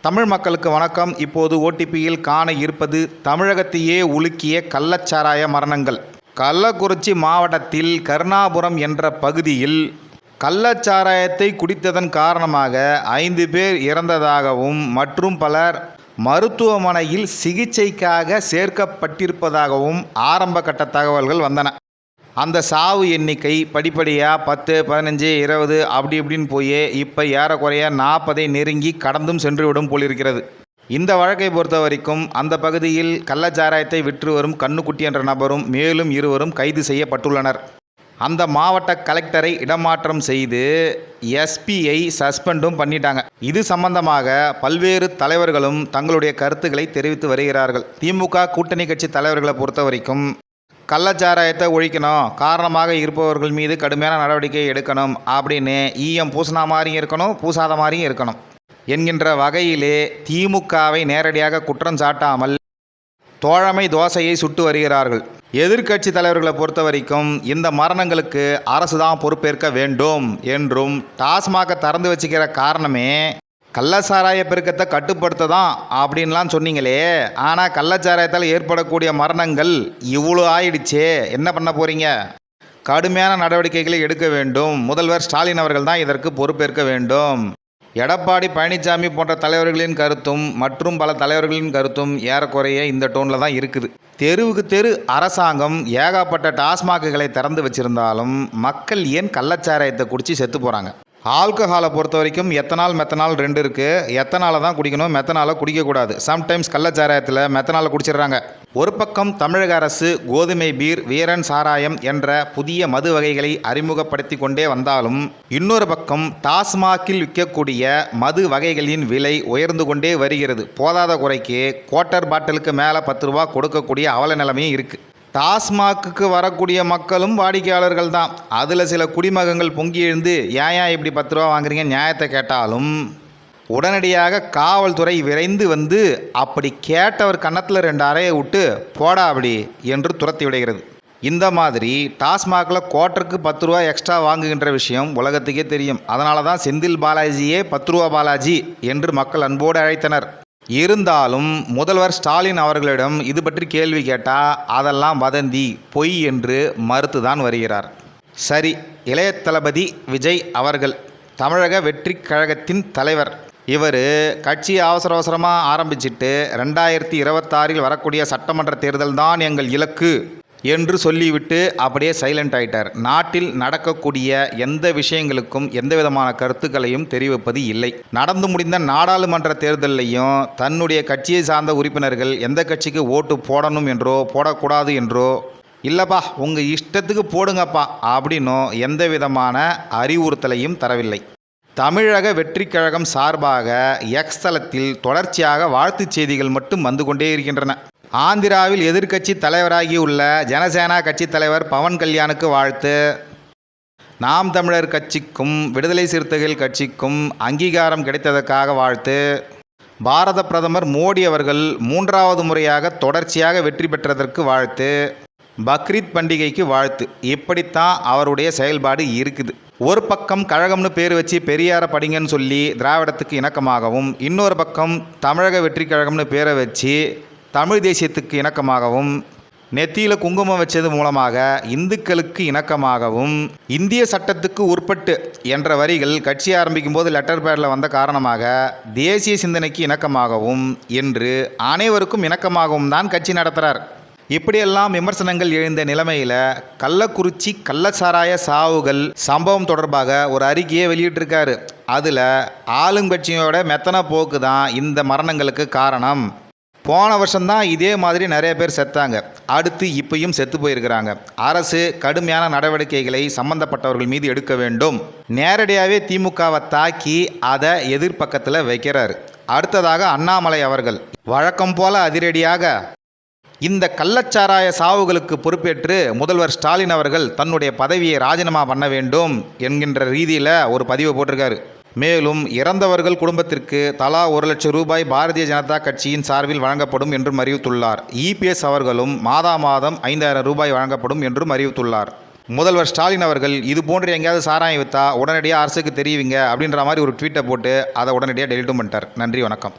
தமிழ் மக்களுக்கு வணக்கம். இப்போது ஓடிபியில் காண இருப்பது தமிழகத்தையே உலுக்கிய கள்ளச்சாராய மரணங்கள். கள்ளக்குறிச்சி மாவட்டத்தில் கருணாபுரம் என்ற பகுதியில் கள்ளச்சாராயத்தை குடித்ததன் காரணமாக 5 பேர் இறந்ததாகவும் மற்றும் பலர் மருத்துவமனையில் சிகிச்சைக்காக சேர்க்கப்பட்டிருப்பதாகவும் ஆரம்ப கட்ட தகவல்கள் வந்தன. அந்த சாவு எண்ணிக்கை படிப்படியாக 10, 15, 20 அப்படி இப்படின்னு போய் இப்போ ஏறக்குறைய 40 நெருங்கி கடந்தும் சென்றுவிடும் போலிருக்கிறது. இந்த வழக்கை பொறுத்த வரைக்கும் அந்த பகுதியில் கள்ளச்சாராயத்தை விற்று வரும் கண்ணுக்குட்டி என்ற நபரும் மேலும் 2 கைது செய்யப்பட்டுள்ளனர். அந்த மாவட்ட கலெக்டரை இடமாற்றம் செய்து எஸ்பியை சஸ்பெண்டும் பண்ணிட்டாங்க. இது சம்பந்தமாக பல்வேறு தலைவர்களும் தங்களுடைய கருத்துக்களை தெரிவித்து வருகிறார்கள். திமுக கூட்டணி கட்சி தலைவர்களை பொறுத்த வரைக்கும் கள்ளச்சாராயத்தை ஒழிக்கணும், காரணமாக இருப்பவர்கள் மீது கடுமையான நடவடிக்கை எடுக்கணும் அப்படின்னு ஈயம் பூசினா மாதிரியும் இருக்கணும், பூசாத மாதிரியும் இருக்கணும் என்கின்ற வகையிலே திமுகவை நேரடியாக குற்றம் சாட்டாமல் தோழமை தோசையை சுட்டு வருகிறார்கள். எதிர்க்கட்சி தலைவர்களை பொறுத்த வரைக்கும் இந்த மரணங்களுக்கு அரசு தான் பொறுப்பேற்க வேண்டும் என்றும், டாஸ்மாக திறந்து வச்சுக்கிற காரணமே கள்ளச்சாராய பெருக்கத்தை கட்டுப்படுத்த தான் அப்படின்லாம் சொன்னீங்களே, ஆனால் கள்ளச்சாராயத்தால் ஏற்படக்கூடிய மரணங்கள் இவ்வளோ ஆயிடுச்சே, என்ன பண்ண போகிறீங்க? கடுமையான நடவடிக்கைகளை எடுக்க வேண்டும். முதல்வர் ஸ்டாலின் அவர்கள் தான் இதற்கு பொறுப்பேற்க வேண்டும். எடப்பாடி பழனிசாமி போன்ற தலைவர்களின் கருத்தும் மற்றும் பல தலைவர்களின் கருத்தும் ஏறக்குறைய இந்த டோனில் தான் இருக்குது. தெருவுக்கு தெரு அரசாங்கம் ஏகப்பட்ட டாஸ்மாக்குகளை திறந்து வச்சுருந்தாலும் மக்கள் ஏன் கள்ளச்சாராயத்தை குடித்து செத்து போகிறாங்க? ஆல்கஹாலை பொறுத்த வரைக்கும் எத்தனால் மெத்தனால் 2 இருக்குது. எத்தனாலை தான் குடிக்கணும், மெத்தனாலை குடிக்கக்கூடாது. சம்டைம்ஸ் கள்ளச்சாராயத்தில் மெத்தனாலை குடிச்சிடுறாங்க. ஒரு பக்கம் தமிழக அரசு கோதுமை பீர், வீரன் சாராயம் என்ற புதிய மது வகைகளை அறிமுகப்படுத்தி கொண்டே வந்தாலும், இன்னொரு பக்கம் டாஸ்மாகில் விற்கக்கூடிய மது வகைகளின் விலை உயர்ந்து கொண்டே வருகிறது. போதாத குறைக்கு குவார்ட்டர் பாட்டிலுக்கு மேலே 10 ரூபா கொடுக்கக்கூடிய அவல நிலைமையும் இருக்குது. டாஸ்மாக்கு வரக்கூடிய மக்களும் வாடிக்கையாளர்கள் தான். அதில் சில குடிமகங்கள் பொங்கி எழுந்து ஏன் இப்படி 10 ரூபா வாங்குறீங்க நியாயத்தை கேட்டாலும் உடனடியாக காவல்துறை விரைந்து வந்து அப்படி கேட்டவர் கன்னத்தில் 2 அறையை விட்டு போடா அப்படி என்று துரத்தி விடுகிறது. இந்த மாதிரி டாஸ்மாகில் குவார்ட்டருக்கு 10 ரூபா எக்ஸ்ட்ரா வாங்குகின்ற விஷயம் உலகத்துக்கே தெரியும். அதனால தான் செந்தில் பாலாஜியே 10 ரூபா பாலாஜி என்று மக்கள் அன்போடு அழைத்தனர். இருந்தாலும் முதல்வர் ஸ்டாலின் அவர்களிடம் இது பற்றி கேள்வி கேட்டால் அதெல்லாம் வதந்தி, பொய் என்று மறுத்துதான் வருகிறார். சரி, இளைய தளபதி விஜய் அவர்கள் தமிழக வெற்றி கழகத்தின் தலைவர். இவர் கட்சியை அவசரமாக ஆரம்பிச்சிட்டு 2026 வரக்கூடிய சட்டமன்ற தேர்தல் தான் எங்கள் இலக்கு என்று சொல்லிவிட்டு அப்படியே சைலண்ட் ஆயிட்டார். நாட்டில் நடக்கக்கூடிய எந்த விஷயங்களுக்கும் எந்த விதமான கருத்துக்களையும் தெரிவிப்பது இல்லை. நடந்து முடிந்த நாடாளுமன்ற தேர்தலையும் தன்னுடைய கட்சியை சார்ந்த உறுப்பினர்கள் எந்த கட்சிக்கு ஓட்டு போடணும் என்றோ போடக்கூடாது என்றோ, இல்லைப்பா உங்கள் இஷ்டத்துக்கு போடுங்கப்பா அப்படின்னும் எந்த விதமான அறிவுறுத்தலையும் தரவில்லை. தமிழக வெற்றி கழகம் சார்பாக எக்ஸ் தளத்தில் தொடர்ச்சியாக வாழ்த்துச் செய்திகள் மட்டும் வந்து கொண்டே இருக்கின்றன. ஆந்திராவில் எதிர்க்கட்சி தலைவராகியுள்ள ஜனசேனா கட்சி தலைவர் பவன் கல்யாணுக்கு வாழ்த்து, நாம் தமிழர் கட்சிக்கும் விடுதலை சிறுத்தைகள் கட்சிக்கும் அங்கீகாரம் கிடைத்ததற்காக வாழ்த்து, பாரத பிரதமர் மோடி அவர்கள் 3வது முறையாக தொடர்ச்சியாக வெற்றி பெற்றதற்கு வாழ்த்து, பக்ரீத் பண்டிகைக்கு வாழ்த்து. இப்படித்தான் அவருடைய செயல்பாடு இருக்குது. ஒரு பக்கம் கழகம்னு பேர் வச்சு பெரியாரை படிங்கன்னு சொல்லி திராவிடத்துக்கு இணக்கமாகவும், இன்னொரு பக்கம் தமிழக வெற்றி கழகம்னு பேரை வச்சு தமிழ் தேசியத்துக்கு இணக்கமாகவும், நெத்தியில் குங்குமம் வச்சது மூலமாக இந்துக்களுக்கு இணக்கமாகவும், இந்திய சட்டத்துக்கு உட்பட்டு என்ற வரிகள் கட்சி ஆரம்பிக்கும் போது லெட்டர் பேடில் வந்த காரணமாக தேசிய சிந்தனைக்கு இணக்கமாகவும் என்று அனைவருக்கும் இணக்கமாகவும் தான் கட்சி நடத்துகிறார். இப்படியெல்லாம் விமர்சனங்கள் எழுந்த நிலைமையில் கள்ளக்குறிச்சி கள்ளச்சாராய சாவுகள் சம்பவம் தொடர்பாக ஒரு அறிக்கையை வெளியிட்டிருக்காரு. அதில் ஆளுங்கட்சியோட மெத்தன போக்கு தான் இந்த மரணங்களுக்கு காரணம். போன வருஷம்தான் இதே மாதிரி நிறைய பேர் செத்தாங்க, அடுத்து இப்பையும் செத்து போயிருக்கிறாங்க. அரசு கடுமையான நடவடிக்கைகளை சம்பந்தப்பட்டவர்கள் மீது எடுக்க வேண்டும். நேரடியாகவே திமுகவை தாக்கி அதை எதிர்பக்கத்தில் வைக்கிறார். அடுத்ததாக அண்ணாமலை அவர்கள் வழக்கம் போல அதிரடியாக இந்த கள்ளச்சாராய சாவுகளுக்கு பொறுப்பேற்று முதல்வர் ஸ்டாலின் அவர்கள் தன்னுடைய பதவியை ராஜினாமா பண்ண வேண்டும் என்கின்ற ரீதியில் ஒரு பதிவு போட்டிருக்காரு. மேலும் இறந்தவர்கள் குடும்பத்திற்கு தலா 1 லட்சம் ரூபாய் பாரதிய ஜனதா கட்சியின் சார்பில் வழங்கப்படும் என்றும் அறிவித்துள்ளார். இபிஎஸ் அவர்களும் மாதம் 5000 ரூபாய் வழங்கப்படும் என்றும் அறிவித்துள்ளார். முதல்வர் ஸ்டாலின் அவர்கள் இது போன்று எங்கேயாவது சாராயம் விற்றா உடனடியாக அரசுக்கு தெரிவிங்க அப்படின்ற மாதிரி ஒரு ட்வீட்டை போட்டு அதை உடனடியாக டெலிட்டும் பண்ணிட்டார். நன்றி, வணக்கம்.